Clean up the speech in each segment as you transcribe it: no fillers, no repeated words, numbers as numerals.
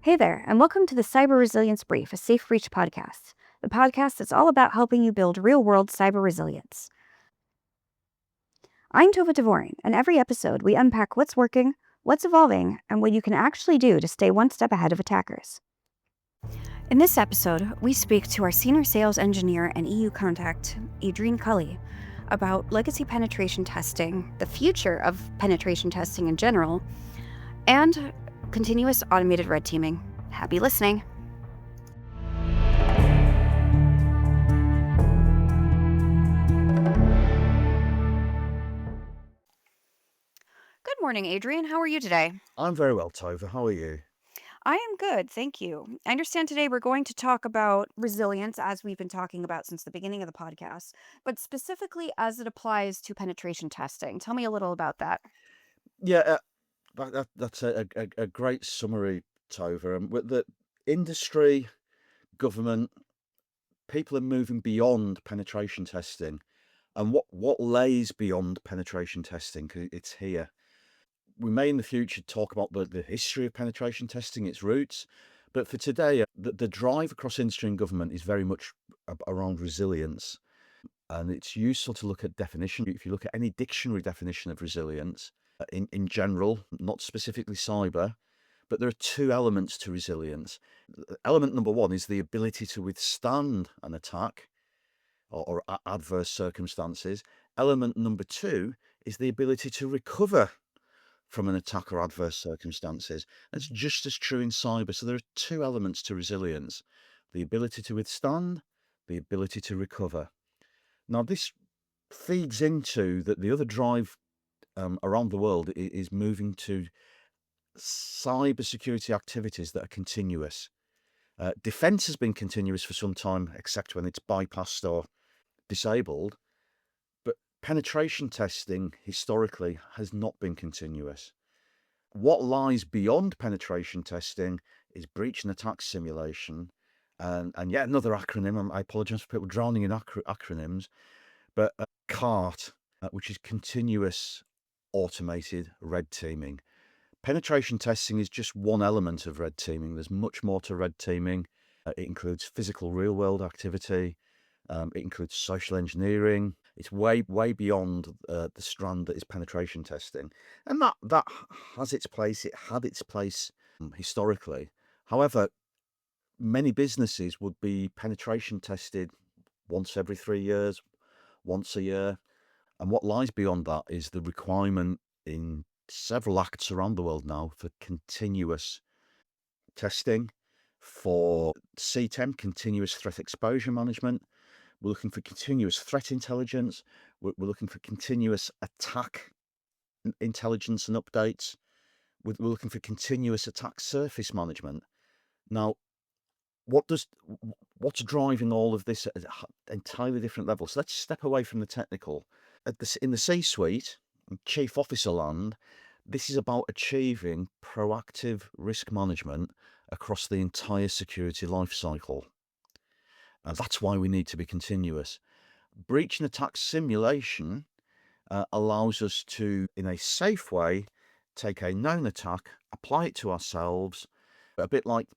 Hey there, and welcome to the Cyber Resilience Brief, a SafeBreach podcast, the podcast that's all about helping you build real-world cyber resilience. I'm Tova Dvorin, and every episode we unpack what's working, what's evolving, and what you can actually do to stay one step ahead of attackers. In this episode, we speak to our senior sales engineer and EU contact, Adrian Culley, about legacy penetration testing, the future of penetration testing in general, and continuous automated red teaming. Happy listening. Good morning, Adrian. How are you today? I'm very well, Tova. How are you? I am good, thank you. I understand today we're going to talk about resilience, as we've been talking about since the beginning of the podcast, but specifically as it applies to penetration testing. Tell me a little about that. Yeah, that's a great summary, Tova. And with the industry, government, people are moving beyond penetration testing. And what lays beyond penetration testing? 'Cause it's here. We may in the future talk about the history of penetration testing, its roots. But for today, the drive across industry and government is very much around resilience. And it's useful to look at definition. If you look at any dictionary definition of resilience, in general, not specifically cyber, but there are two elements to resilience. Element number one is the ability to withstand an attack or adverse circumstances. Element number two is the ability to recover from an attack or adverse circumstances. That's just as true in cyber. So there are two elements to resilience: the ability to withstand, the ability to recover. Now, this feeds into that the other drive around the world is moving to cybersecurity activities that are continuous. Defense has been continuous for some time, except when it's bypassed or disabled. But penetration testing historically has not been continuous. What lies beyond penetration testing is breach and attack simulation, and yet another acronym. I apologize for people drowning in acronyms, but CART, which is continuous automated red teaming. Penetration testing is just one element of red teaming. There's much more to red teaming. It includes physical real world activity. It includes social engineering. It's way beyond the strand that is penetration testing, and that has its place. It had its place historically. However, many businesses would be penetration tested once every 3 years, once a year. And what lies beyond that is the requirement in several acts around the world now for continuous testing, for CTEM, continuous threat exposure management. We're looking for continuous threat intelligence. We're looking for continuous attack intelligence and updates. We're looking for continuous attack surface management. Now, what's driving all of this at entirely different levels? So let's step away from the technical. In the C-suite, chief officer land, this is about achieving proactive risk management across the entire security life cycle. And that's why we need to be continuous. Breach and attack simulation allows us to, in a safe way, take a known attack, apply it to ourselves, a bit like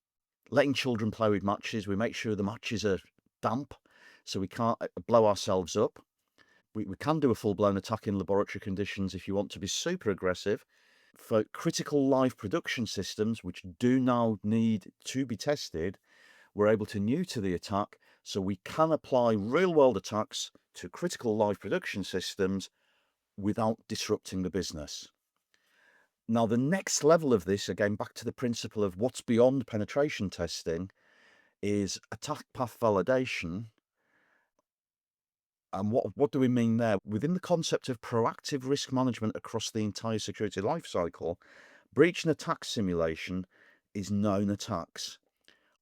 letting children play with matches. We make sure the matches are damp so we can't blow ourselves up. We can do a full-blown attack in laboratory conditions if you want to be super aggressive. For critical live production systems, which do now need to be tested, we're able to neuter the attack so we can apply real-world attacks to critical live production systems without disrupting the business. Now, the next level of this, again, back to the principle of what's beyond penetration testing, is attack path validation. And what do we mean there? Within the concept of proactive risk management across the entire security lifecycle, breach and attack simulation is known attacks.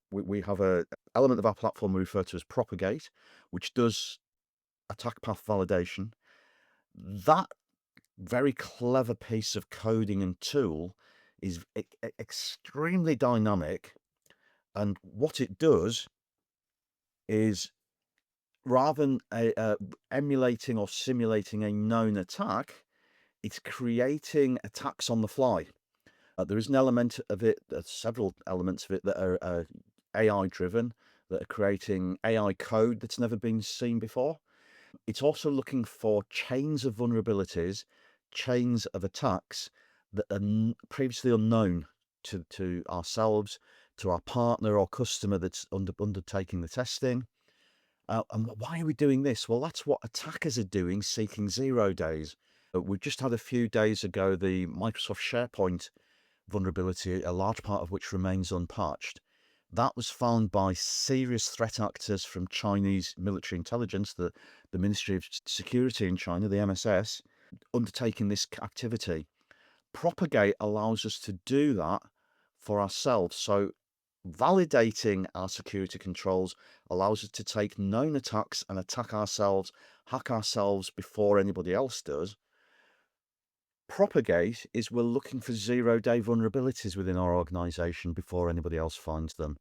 We have an element of our platform we refer to as Propagate, which does attack path validation. That very clever piece of coding and tool is extremely dynamic. And what it does is, rather than emulating or simulating a known attack, it's creating attacks on the fly. There is an element of it, several elements of it that are AI driven, that are creating AI code that's never been seen before. It's also looking for chains of vulnerabilities, chains of attacks that are previously unknown to ourselves, to our partner or customer that's undertaking the testing. And why are we doing this? Well, that's what attackers are doing, seeking 0 days. We just had a few days ago the Microsoft SharePoint vulnerability, a large part of which remains unpatched. That was found by serious threat actors from Chinese military intelligence, the Ministry of Security in China, the MSS, undertaking this activity. Propagate allows us to do that for ourselves. So validating our security controls allows us to take known attacks and attack ourselves, hack ourselves before anybody else does. Propagate is we're looking for 0 day vulnerabilities within our organization before anybody else finds them.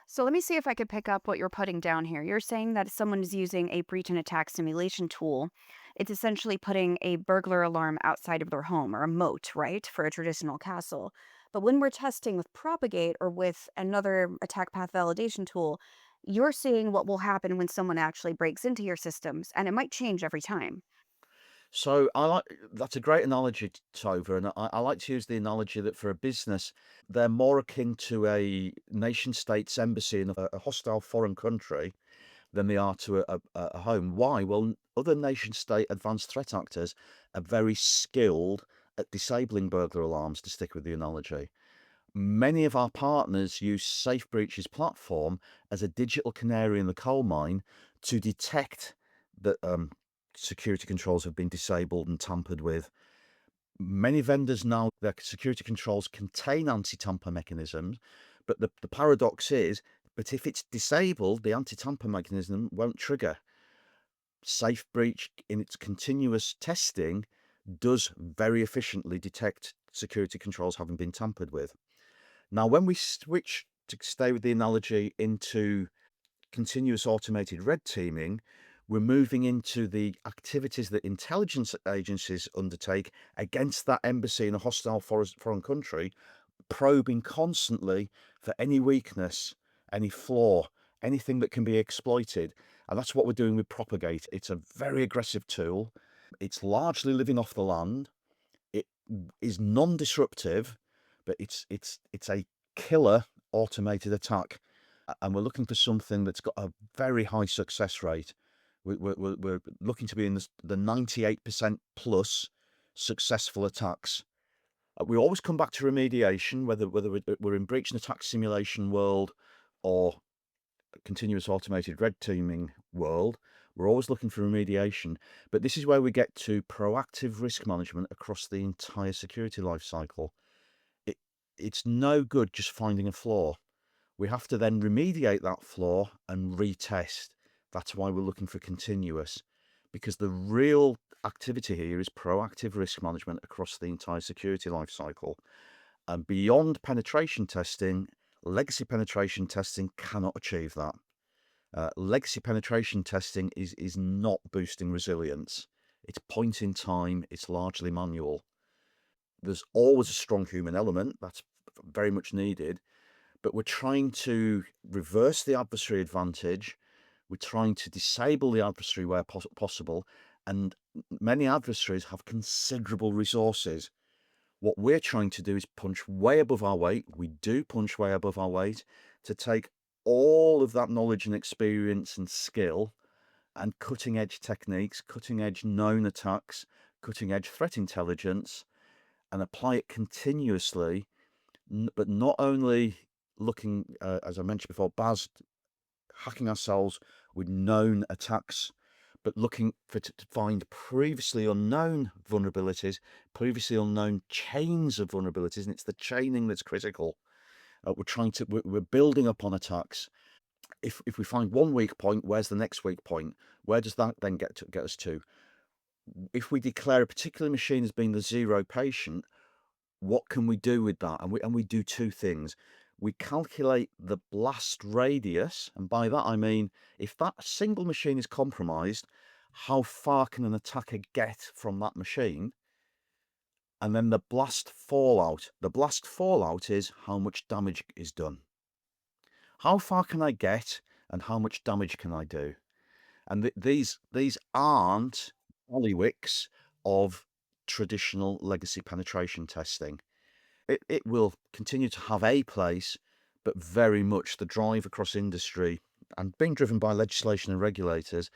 So let me see if I could pick up what you're putting down here. You're saying that if someone is using a breach and attack simulation tool, it's essentially putting a burglar alarm outside of their home or a moat, right, for a traditional castle. But when we're testing with Propagate or with another attack path validation tool, you're seeing what will happen when someone actually breaks into your systems, and it might change every time. So I like that's a great analogy, Tova, and I like to use the analogy that for a business, they're more akin to a nation state's embassy in a hostile foreign country than they are to a home. Why? Well, other nation state advanced threat actors are very skilled at disabling burglar alarms, to stick with the analogy. Many of our partners use SafeBreach's platform as a digital canary in the coal mine to detect that security controls have been disabled and tampered with. Many vendors now, their security controls contain anti-tamper mechanisms, but the paradox is, but if it's disabled, the anti-tamper mechanism won't trigger. SafeBreach, in its continuous testing, does very efficiently detect security controls having been tampered with. Now, when we switch, to stay with the analogy, into continuous automated red teaming, we're moving into the activities that intelligence agencies undertake against that embassy in a hostile foreign country, probing constantly for any weakness, any flaw, anything that can be exploited. And that's what we're doing with Propagate. It's a very aggressive tool. It's largely living off the land. It is non-disruptive, but it's a killer automated attack, and we're looking for something that's got a very high success rate. We're looking to be in the 98% plus successful attacks. We always come back to remediation, whether we're in breach and attack simulation world or continuous automated red teaming world. We're always looking for remediation, but this is where we get to proactive risk management across the entire security life cycle. It, it's no good just finding a flaw. We have to then remediate that flaw and retest. That's why we're looking for continuous, because the real activity here is proactive risk management across the entire security life cycle. And beyond penetration testing, legacy penetration testing cannot achieve that. Legacy penetration testing is not boosting resilience. It's point in time, it's largely manual. There's always a strong human element, that's very much needed, but we're trying to reverse the adversary advantage. We're trying to disable the adversary where possible, and many adversaries have considerable resources. What we're trying to do is punch way above our weight. We do punch way above our weight to take all of that knowledge and experience and skill and cutting edge techniques, cutting edge known attacks, cutting edge threat intelligence, and apply it continuously. But not only looking, as I mentioned before, hacking ourselves with known attacks, but looking to find previously unknown vulnerabilities, previously unknown chains of vulnerabilities, and it's the chaining that's critical. We're building up on attacks. If we find one weak point, where's the next weak point? Where does that then get us to? If we declare a particular machine as being the 0 patient, what can we do with that? And we do two things. we calculate the blast radius, and by that I mean if that single machine is compromised, how far can an attacker get from that machine? And then the blast fallout. The blast fallout is how much damage is done. How far can I get and how much damage can I do? And these aren't bailiwicks of traditional legacy penetration testing. It will continue to have a place, but very much the drive across industry and being driven by legislation and regulators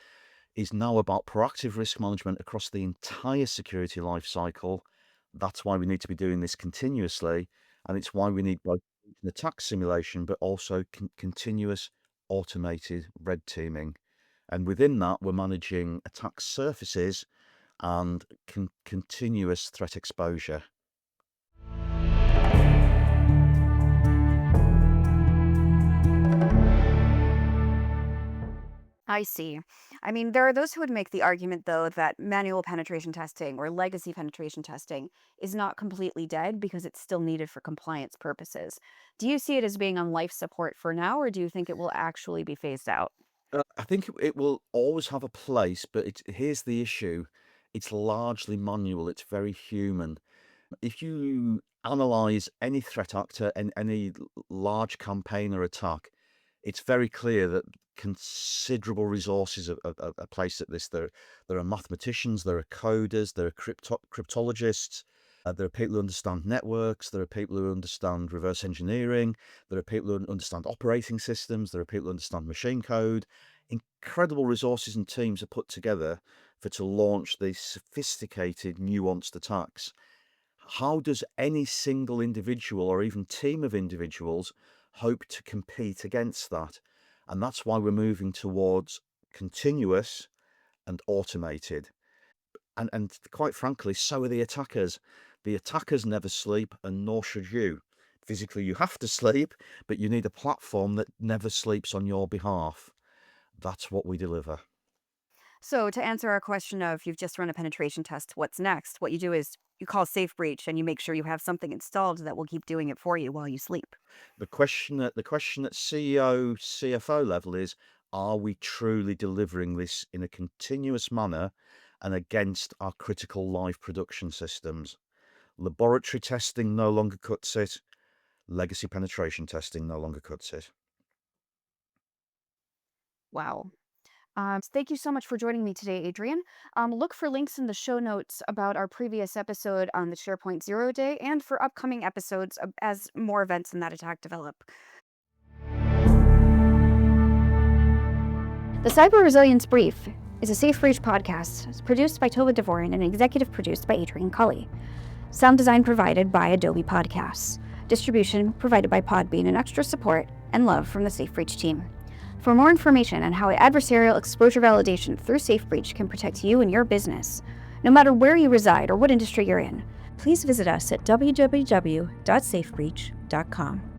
is now about proactive risk management across the entire security life cycle. That's why we need to be doing this continuously, and it's why we need both an attack simulation, but also continuous automated red teaming. And within that, we're managing attack surfaces and continuous threat exposure. I see. I mean, there are those who would make the argument, though, that manual penetration testing or legacy penetration testing is not completely dead because it's still needed for compliance purposes. Do you see it as being on life support for now, or do you think it will actually be phased out? I think it will always have a place, but here's the issue. It's largely manual. It's very human. If you analyze any threat actor and any large campaign or attack, it's very clear that considerable resources are placed at this. There are mathematicians, there are coders, there are cryptologists, there are people who understand networks, there are people who understand reverse engineering, there are people who understand operating systems, there are people who understand machine code. Incredible resources and teams are put together to launch these sophisticated, nuanced attacks. How does any single individual or even team of individuals hope to compete against that? And that's why we're moving towards continuous and automated. And quite frankly, so are the attackers. The attackers never sleep, and nor should you. Physically, you have to sleep, but you need a platform that never sleeps on your behalf. That's what we deliver. So, to answer our question of you've just run a penetration test, what's next? What you do is you call SafeBreach and you make sure you have something installed that will keep doing it for you while you sleep. The question at CEO, CFO level is, are we truly delivering this in a continuous manner and against our critical live production systems? Laboratory testing no longer cuts it. Legacy penetration testing no longer cuts it. Wow. Thank you so much for joining me today, Adrian. Look for links in the show notes about our previous episode on the SharePoint Zero Day and for upcoming episodes as more events in that attack develop. The Cyber Resilience Brief is a SafeBreach podcast. It's produced by Tova Dvorin and executive produced by Adrian Culley. Sound design provided by Adobe Podcasts. Distribution provided by Podbean and extra support and love from the SafeBreach team. For more information on how adversarial exposure validation through SafeBreach can protect you and your business, no matter where you reside or what industry you're in, please visit us at www.safebreach.com.